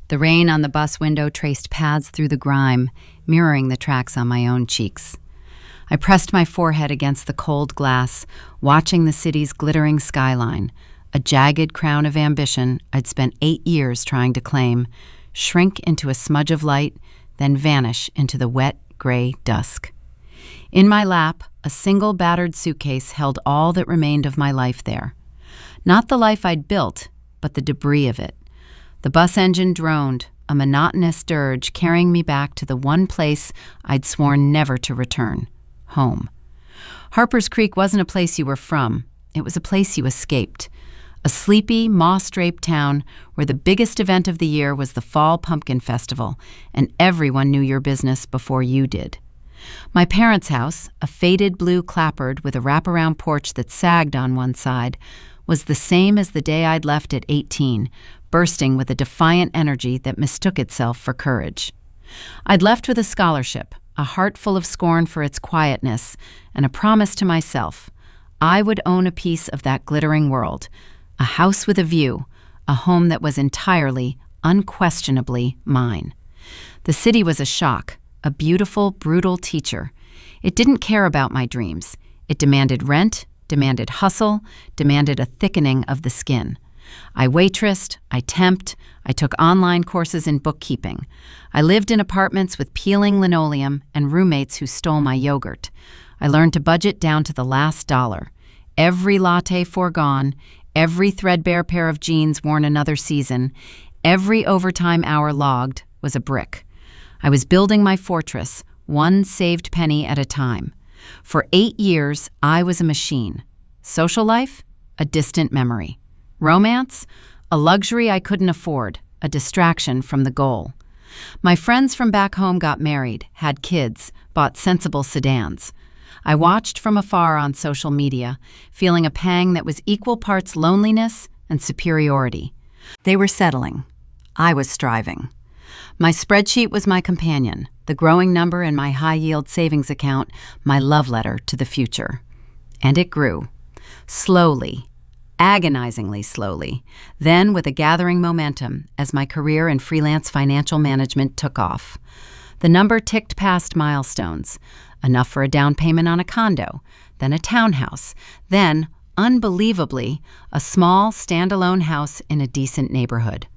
The rain on the bus window traced paths through the grime, mirroring the tracks on my own cheeks. I pressed my forehead against the cold glass, watching the city's glittering skyline, a jagged crown of ambition I'd spent 8 years trying to claim, shrink into a smudge of light, then vanish into the wet, gray dusk. In my lap, a single battered suitcase held all that remained of my life there. Not the life I'd built, but the debris of it. The bus engine droned, a monotonous dirge carrying me back to the one place I'd sworn never to return, home. Harper's Creek wasn't a place you were from. It was a place you escaped. A sleepy, moss-draped town where the biggest event of the year was the Fall Pumpkin Festival, and everyone knew your business before you did. My parents' house, a faded blue clapboard with a wraparound porch that sagged on one side, was the same as the day I'd left at 18, bursting with a defiant energy that mistook itself for courage. I'd left with a scholarship, a heart full of scorn for its quietness, and a promise to myself. I would own a piece of that glittering world, a house with a view, a home that was entirely, unquestionably mine. The city was a shock, a beautiful, brutal teacher. It didn't care about my dreams. It demanded rent, demanded hustle, demanded a thickening of the skin. I waitressed, I temped, I took online courses in bookkeeping. I lived in apartments with peeling linoleum and roommates who stole my yogurt. I learned to budget down to the last dollar. Every latte foregone, every threadbare pair of jeans worn another season, every overtime hour logged was a brick. I was building my fortress, one saved penny at a time. For 8 years, I was a machine. Social life? A distant memory. Romance? A luxury I couldn't afford, a distraction from the goal. My friends from back home got married, had kids, bought sensible sedans. I watched from afar on social media, feeling a pang that was equal parts loneliness and superiority. They were settling. I was striving. My spreadsheet was my companion, the growing number in my high-yield savings account, my love letter to the future. And it grew. Slowly, agonizingly slowly, then with a gathering momentum as my career in freelance financial management took off. The number ticked past milestones, enough for a down payment on a condo, then a townhouse, then, unbelievably, a small, standalone house in a decent neighborhood.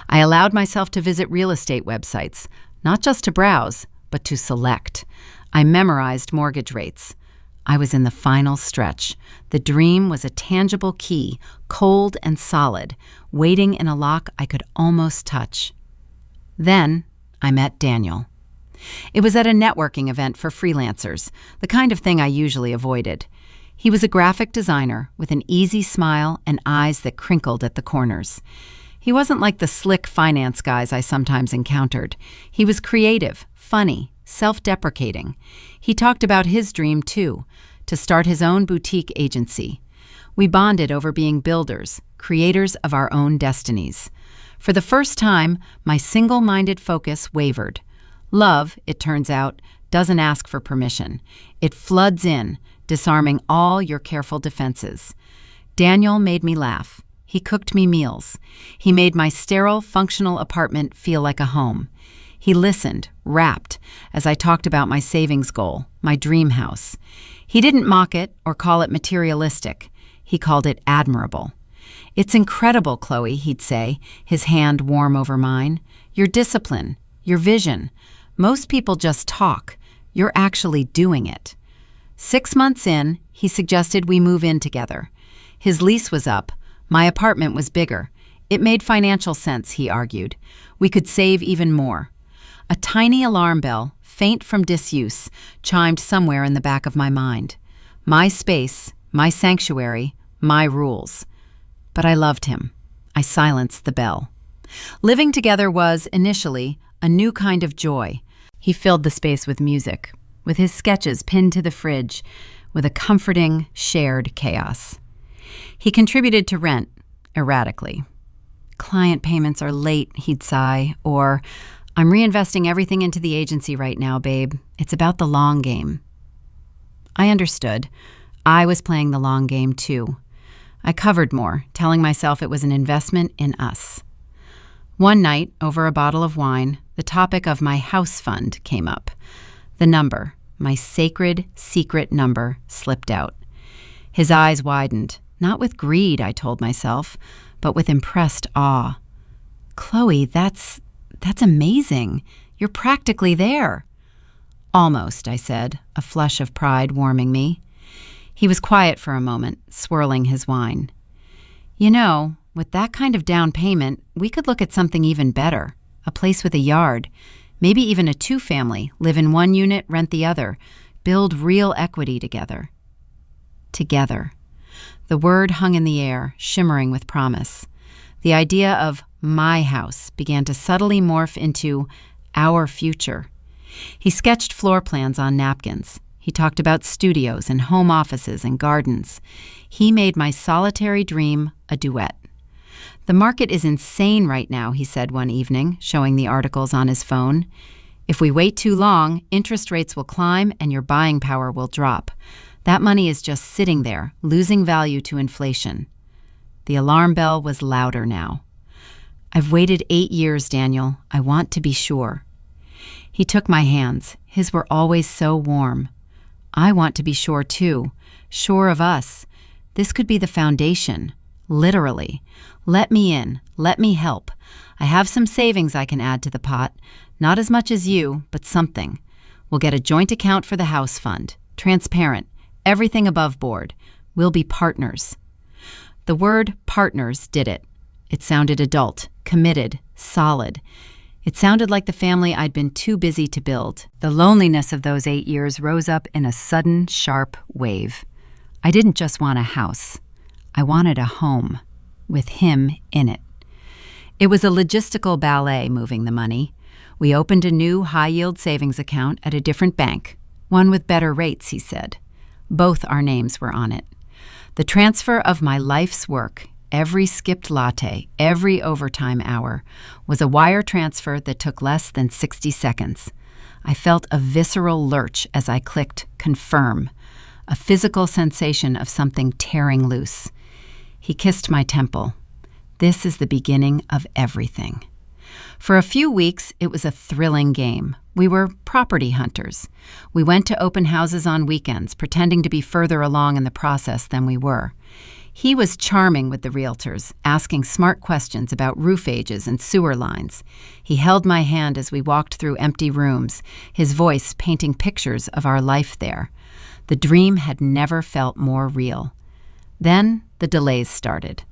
I allowed myself to visit real estate websites, not just to browse, but to select. I memorized mortgage rates. I was in the final stretch. The dream was a tangible key, cold and solid, waiting in a lock I could almost touch. Then I met Daniel. It was at a networking event for freelancers, the kind of thing I usually avoided. He was a graphic designer with an easy smile and eyes that crinkled at the corners. He wasn't like the slick finance guys I sometimes encountered. He was creative, funny, self-deprecating. He talked about his dream, too, to start his own boutique agency. We bonded over being builders, creators of our own destinies. For the first time, my single-minded focus wavered. Love, it turns out, doesn't ask for permission. It floods in, disarming all your careful defenses. Daniel made me laugh. He cooked me meals. He made my sterile, functional apartment feel like a home. He listened, rapt, as I talked about my savings goal, my dream house. He didn't mock it or call it materialistic. He called it admirable. "It's incredible, Chloe," he'd say, his hand warm over mine. "Your discipline, your vision. Most people just talk. You're actually doing it." 6 months in, he suggested we move in together. His lease was up. My apartment was bigger. It made financial sense, he argued. We could save even more. A tiny alarm bell, faint from disuse, chimed somewhere in the back of my mind. My space, my sanctuary, my rules. But I loved him. I silenced the bell. Living together was, initially, a new kind of joy. He filled the space with music, with his sketches pinned to the fridge, with a comforting, shared chaos. He contributed to rent, erratically. "Client payments are late," he'd sigh, or, "I'm reinvesting everything into the agency right now, babe. It's about the long game." I understood. I was playing the long game, too. I covered more, telling myself it was an investment in us. One night, over a bottle of wine, the topic of my house fund came up. The number, my sacred, secret number, slipped out. His eyes widened, not with greed, I told myself, but with impressed awe. Chloe, that's amazing. You're practically there. Almost, I said, a flush of pride warming me. He was quiet for a moment, swirling his wine. You know, with that kind of down payment, we could look at something even better. A place with a yard, maybe even a two-family, live in one unit, rent the other, build real equity together. Together. The word hung in the air, shimmering with promise. The idea of my house began to subtly morph into our future. He sketched floor plans on napkins. He talked about studios and home offices and gardens. He made my solitary dream a duet. The market is insane right now, he said one evening, showing the articles on his phone. If we wait too long, interest rates will climb and your buying power will drop. That money is just sitting there, losing value to inflation. The alarm bell was louder now. I've waited 8 years, Daniel. I want to be sure. He took my hands. His were always so warm. I want to be sure, too. Sure of us. This could be the foundation. Literally. Let me in. Let me help. I have some savings I can add to the pot. Not as much as you, but something. We'll get a joint account for the house fund. Transparent. Everything above board. We'll be partners. The word partners did it. It sounded adult, committed, solid. It sounded like the family I'd been too busy to build. The loneliness of those 8 years rose up in a sudden, sharp wave. I didn't just want a house. I wanted a home, with him in it. It was a logistical ballet moving the money. We opened a new high-yield savings account at a different bank, one with better rates, he said. Both our names were on it. The transfer of my life's work, every skipped latte, every overtime hour, was a wire transfer that took less than 60 seconds. I felt a visceral lurch as I clicked confirm, a physical sensation of something tearing loose. He kissed my temple. This is the beginning of everything. For a few weeks, it was a thrilling game. We were property hunters. We went to open houses on weekends, pretending to be further along in the process than we were. He was charming with the realtors, asking smart questions about roof ages and sewer lines. He held my hand as we walked through empty rooms, his voice painting pictures of our life there. The dream had never felt more real. Then the delays started.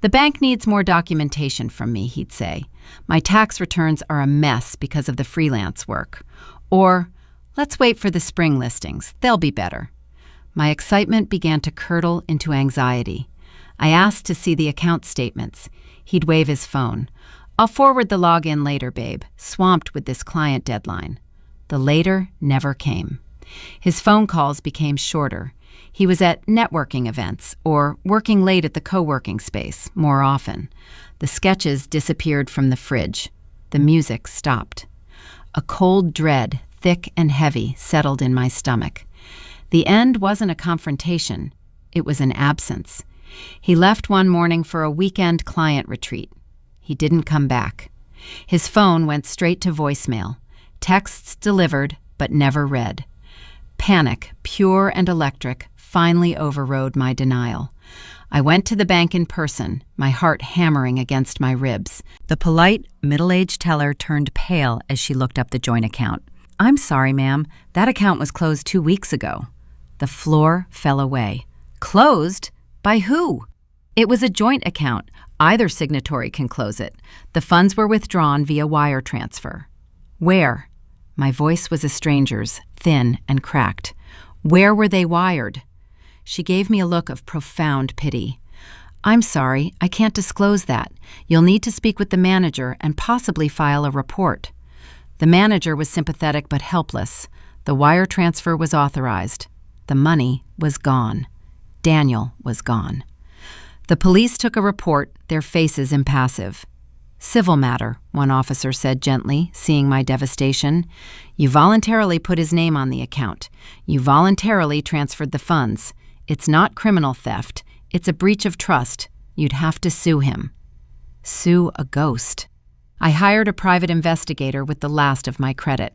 The bank needs more documentation from me, he'd say. My tax returns are a mess because of the freelance work. Or, let's wait for the spring listings. They'll be better. My excitement began to curdle into anxiety. I asked to see the account statements. He'd wave his phone. I'll forward the login later, babe, swamped with this client deadline. The later never came. His phone calls became shorter. He was at networking events or working late at the co-working space more often. The sketches disappeared from the fridge. The music stopped. A cold dread, thick and heavy, settled in my stomach. The end wasn't a confrontation. It was an absence. He left one morning for a weekend client retreat. He didn't come back. His phone went straight to voicemail. Texts delivered, but never read. Panic, pure and electric, finally overrode my denial. I went to the bank in person, my heart hammering against my ribs. The polite, middle-aged teller turned pale as she looked up the joint account. I'm sorry, ma'am. That account was closed 2 weeks ago. The floor fell away. Closed? By who? It was a joint account. Either signatory can close it. The funds were withdrawn via wire transfer. Where? My voice was a stranger's, thin and cracked. Where were they wired? She gave me a look of profound pity. I'm sorry, I can't disclose that. You'll need to speak with the manager and possibly file a report. The manager was sympathetic but helpless. The wire transfer was authorized. The money was gone. Daniel was gone. The police took a report, their faces impassive. Civil matter, one officer said gently, seeing my devastation. You voluntarily put his name on the account. You voluntarily transferred the funds. It's not criminal theft. It's a breach of trust. You'd have to sue him. Sue a ghost. I hired a private investigator with the last of my credit.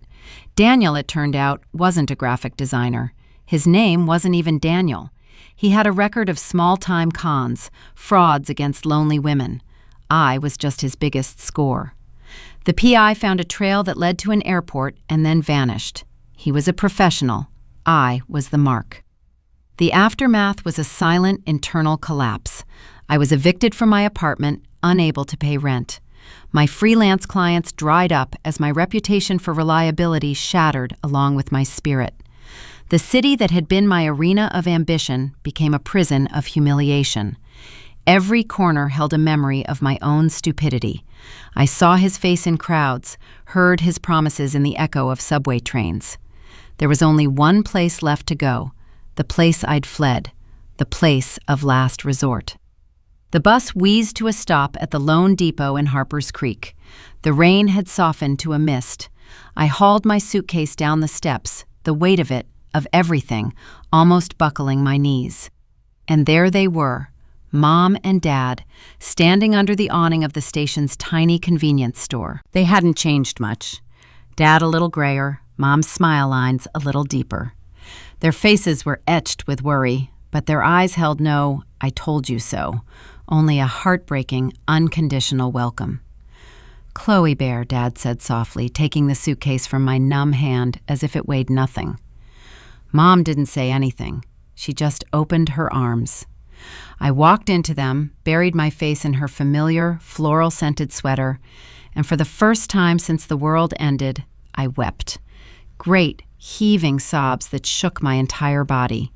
Daniel, it turned out, wasn't a graphic designer. His name wasn't even Daniel. He had a record of small-time cons, frauds against lonely women. I was just his biggest score. The PI found a trail that led to an airport and then vanished. He was a professional. I was the mark. The aftermath was a silent internal collapse. I was evicted from my apartment, unable to pay rent. My freelance clients dried up as my reputation for reliability shattered along with my spirit. The city that had been my arena of ambition became a prison of humiliation. Every corner held a memory of my own stupidity. I saw his face in crowds, heard his promises in the echo of subway trains. There was only one place left to go, the place I'd fled, the place of last resort. The bus wheezed to a stop at the Lone Depot in Harper's Creek. The rain had softened to a mist. I hauled my suitcase down the steps, the weight of it, of everything, almost buckling my knees. And there they were, Mom and Dad, standing under the awning of the station's tiny convenience store. They hadn't changed much. Dad a little grayer, Mom's smile lines a little deeper. Their faces were etched with worry, but their eyes held no "I told you so," only a heartbreaking, unconditional welcome. "Chloe Bear," Dad said softly, taking the suitcase from my numb hand as if it weighed nothing. Mom didn't say anything. She just opened her arms. I walked into them, buried my face in her familiar, floral-scented sweater, and for the first time since the world ended, I wept. Great, heaving sobs that shook my entire body.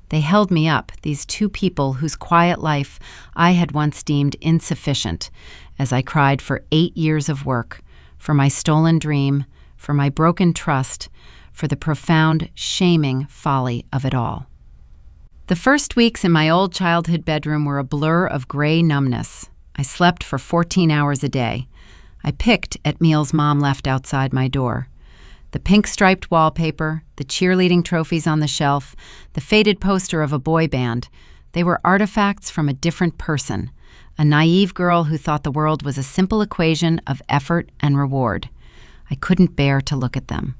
They held me up, these two people whose quiet life I had once deemed insufficient, as I cried for 8 years of work, for my stolen dream, for my broken trust, for the profound, shaming folly of it all. The first weeks in my old childhood bedroom were a blur of gray numbness. I slept for 14 hours a day. I picked at meals Mom left outside my door. The pink-striped wallpaper, the cheerleading trophies on the shelf, the faded poster of a boy band, they were artifacts from a different person, a naive girl who thought the world was a simple equation of effort and reward. I couldn't bear to look at them.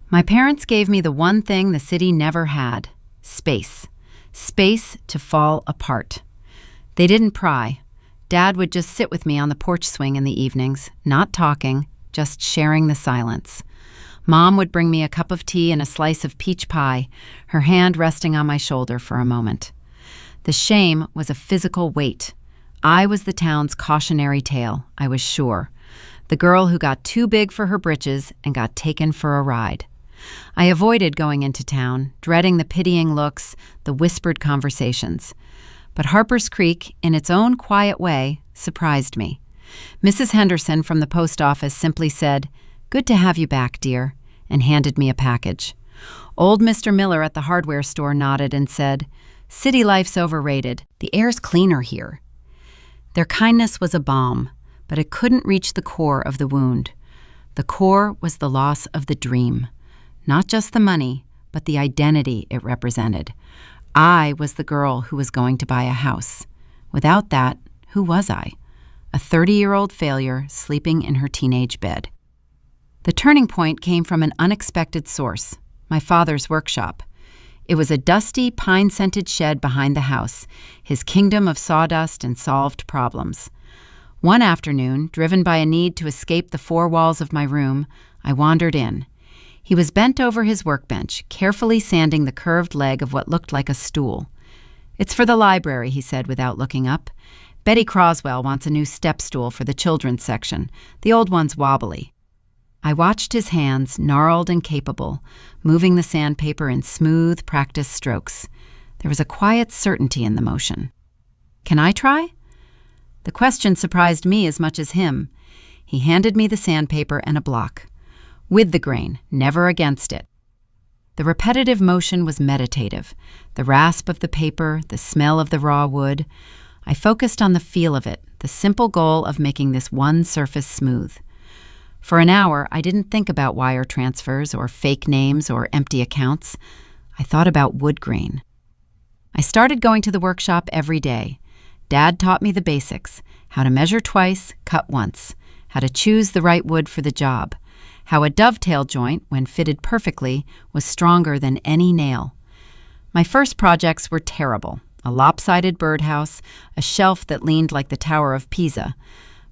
My parents gave me the one thing the city never had: space. Space to fall apart. They didn't pry. Dad would just sit with me on the porch swing in the evenings, not talking, just sharing the silence. Mom would bring me a cup of tea and a slice of peach pie, her hand resting on my shoulder for a moment. The shame was a physical weight. I was the town's cautionary tale, I was sure. The girl who got too big for her britches and got taken for a ride. I avoided going into town, dreading the pitying looks, the whispered conversations. But Harper's Creek, in its own quiet way, surprised me. Mrs. Henderson from the post office simply said, "Good to have you back, dear," and handed me a package. Old Mr. Miller at the hardware store nodded and said, "City life's overrated. The air's cleaner here." Their kindness was a balm, but it couldn't reach the core of the wound. The core was the loss of the dream. Not just the money, but the identity it represented. I was the girl who was going to buy a house. Without that, who was I? A 30-year-old failure sleeping in her teenage bed. The turning point came from an unexpected source, my father's workshop. It was a dusty, pine-scented shed behind the house, his kingdom of sawdust and solved problems. One afternoon, driven by a need to escape the four walls of my room, I wandered in. He was bent over his workbench, carefully sanding the curved leg of what looked like a stool. "It's for the library," he said without looking up. "Betty Croswell wants a new step stool for the children's section. The old one's wobbly." I watched his hands, gnarled and capable, moving the sandpaper in smooth, practiced strokes. There was a quiet certainty in the motion. "Can I try?" The question surprised me as much as him. He handed me the sandpaper and a block. With the grain, never against it. The repetitive motion was meditative. The rasp of the paper, the smell of the raw wood. I focused on the feel of it, the simple goal of making this one surface smooth. For an hour, I didn't think about wire transfers or fake names or empty accounts. I thought about wood grain. I started going to the workshop every day. Dad taught me the basics: how to measure twice, cut once, how to choose the right wood for the job, how a dovetail joint, when fitted perfectly, was stronger than any nail. My first projects were terrible: a lopsided birdhouse, a shelf that leaned like the Tower of Pisa.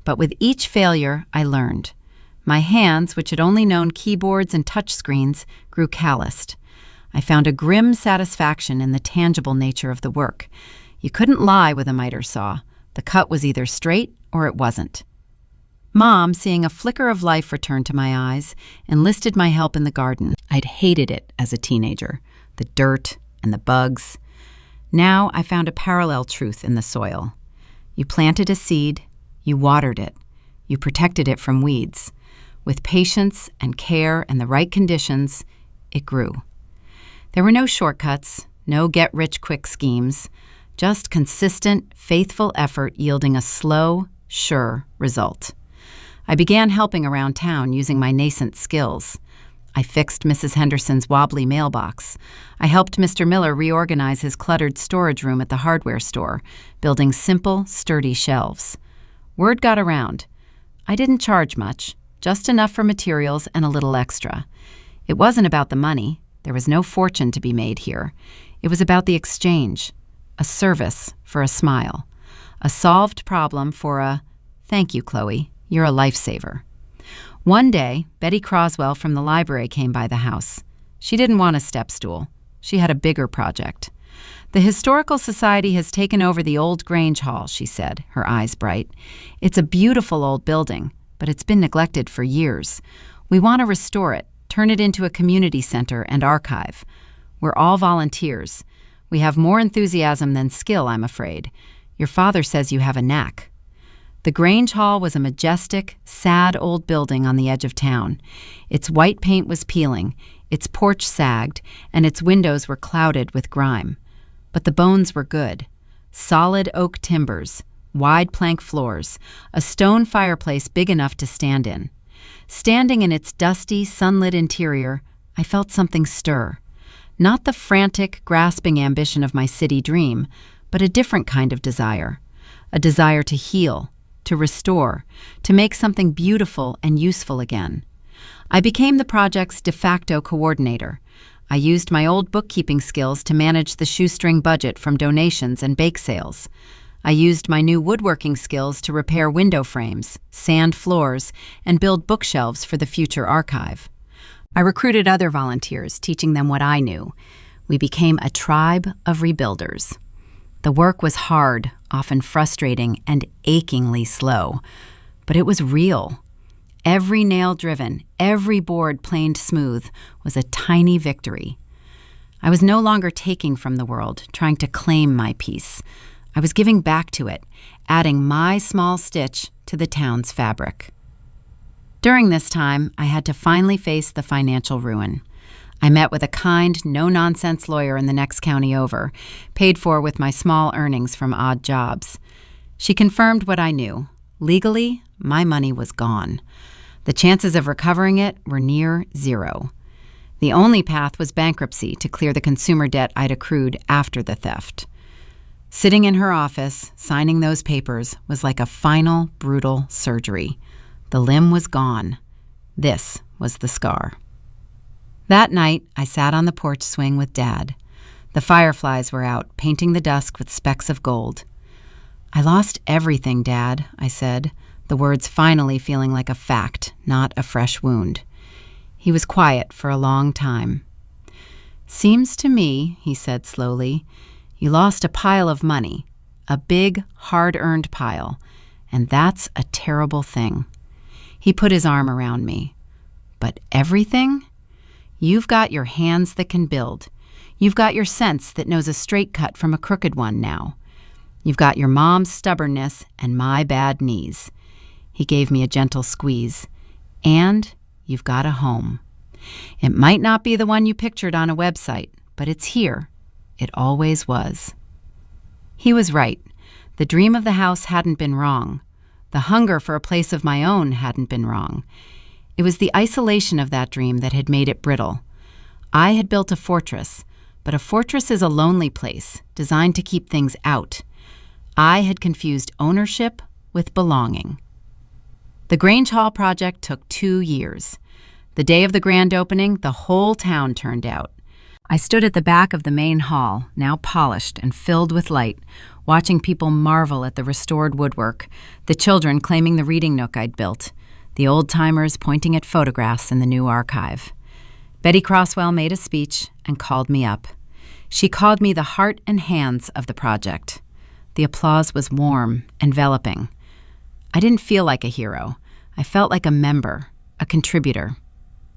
But with each failure, I learned. My hands, which had only known keyboards and touchscreens, grew calloused. I found a grim satisfaction in the tangible nature of the work. You couldn't lie with a miter saw. The cut was either straight or it wasn't. Mom, seeing a flicker of life return to my eyes, enlisted my help in the garden. I'd hated it as a teenager, the dirt and the bugs. Now I found a parallel truth in the soil. You planted a seed, you watered it, you protected it from weeds. With patience and care and the right conditions, it grew. There were no shortcuts, no get-rich-quick schemes, just consistent, faithful effort yielding a slow, sure result. I began helping around town using my nascent skills. I fixed Mrs. Henderson's wobbly mailbox. I helped Mr. Miller reorganize his cluttered storage room at the hardware store, building simple, sturdy shelves. Word got around. I didn't charge much, just enough for materials and a little extra. It wasn't about the money. There was no fortune to be made here. It was about the exchange, a service for a smile, a solved problem for a, "Thank you, Chloe, you're a lifesaver." One day, Betty Croswell from the library came by the house. She didn't want a step stool. She had a bigger project. "The Historical Society has taken over the old Grange Hall," she said, her eyes bright. "It's a beautiful old building, but it's been neglected for years. We want to restore it, turn it into a community center and archive. We're all volunteers. We have more enthusiasm than skill, I'm afraid. Your father says you have a knack." The Grange Hall was a majestic, sad old building on the edge of town. Its white paint was peeling, its porch sagged, and its windows were clouded with grime. But the bones were good. Solid oak timbers, wide plank floors, a stone fireplace big enough to stand in. Standing in its dusty, sunlit interior, I felt something stir. Not the frantic, grasping ambition of my city dream, but a different kind of desire. A desire to heal, to restore, to make something beautiful and useful again. I became the project's de facto coordinator. I used my old bookkeeping skills to manage the shoestring budget from donations and bake sales. I used my new woodworking skills to repair window frames, sand floors, and build bookshelves for the future archive. I recruited other volunteers, teaching them what I knew. We became a tribe of rebuilders. The work was hard, often frustrating, and achingly slow. But it was real. Every nail driven, every board planed smooth was a tiny victory. I was no longer taking from the world, trying to claim my piece. I was giving back to it, adding my small stitch to the town's fabric. During this time, I had to finally face the financial ruin. I met with a kind, no-nonsense lawyer in the next county over, paid for with my small earnings from odd jobs. She confirmed what I knew. Legally, my money was gone. The chances of recovering it were near zero. The only path was bankruptcy to clear the consumer debt I'd accrued after the theft. Sitting in her office, signing those papers, was like a final, brutal surgery. The limb was gone. This was the scar. That night, I sat on the porch swing with Dad. The fireflies were out, painting the dusk with specks of gold. "I lost everything, Dad," I said, the words finally feeling like a fact, not a fresh wound. He was quiet for a long time. "Seems to me," he said slowly, "you lost a pile of money, a big, hard-earned pile, and that's a terrible thing." He put his arm around me. "But everything? You've got your hands that can build. You've got your sense that knows a straight cut from a crooked one now. You've got your mom's stubbornness and my bad knees." He gave me a gentle squeeze. "And you've got a home. It might not be the one you pictured on a website, but it's here. It always was." He was right. The dream of the house hadn't been wrong. The hunger for a place of my own hadn't been wrong. It was the isolation of that dream that had made it brittle. I had built a fortress, but a fortress is a lonely place, designed to keep things out. I had confused ownership with belonging. The Grange Hall project took 2 years. The day of the grand opening, the whole town turned out. I stood at the back of the main hall, now polished and filled with light, watching people marvel at the restored woodwork, the children claiming the reading nook I'd built, the old-timers pointing at photographs in the new archive. Betty Crosswell made a speech and called me up. She called me the heart and hands of the project. The applause was warm, enveloping. I didn't feel like a hero. I felt like a member, a contributor.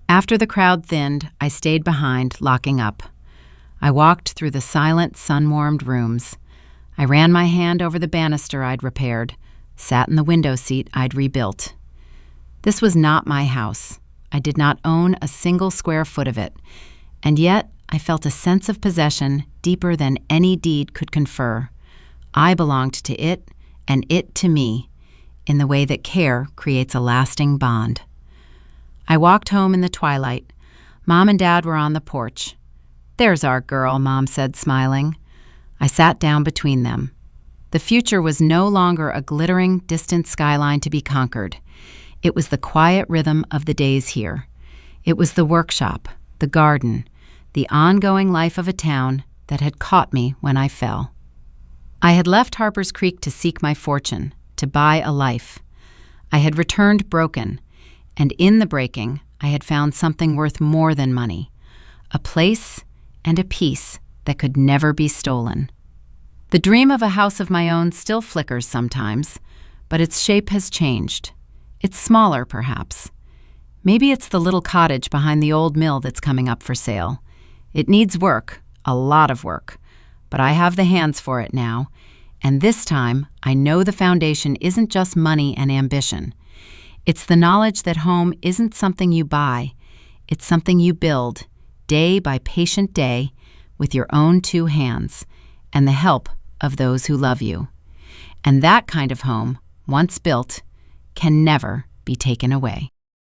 After the crowd thinned, I stayed behind, locking up. I walked through the silent, sun-warmed rooms. I ran my hand over the banister I'd repaired, sat in the window seat I'd rebuilt. This was not my house. I did not own a single square foot of it, and yet I felt a sense of possession deeper than any deed could confer. I belonged to it, and it to me, in the way that care creates a lasting bond. I walked home in the twilight. Mom and Dad were on the porch. "There's our girl," Mom said, smiling. I sat down between them. The future was no longer a glittering, distant skyline to be conquered. It was the quiet rhythm of the days here. It was the workshop, the garden, the ongoing life of a town that had caught me when I fell. I had left Harper's Creek to seek my fortune, to buy a life. I had returned broken, and in the breaking, I had found something worth more than money, a place and a peace that could never be stolen. The dream of a house of my own still flickers sometimes, but its shape has changed. It's smaller, perhaps. Maybe it's the little cottage behind the old mill that's coming up for sale. It needs work, a lot of work, but I have the hands for it now, and this time I know the foundation isn't just money and ambition. It's the knowledge that home isn't something you buy. It's something you build, day by patient day, with your own 2 hands, and the help of those who love you. And that kind of home, once built, can never be taken away.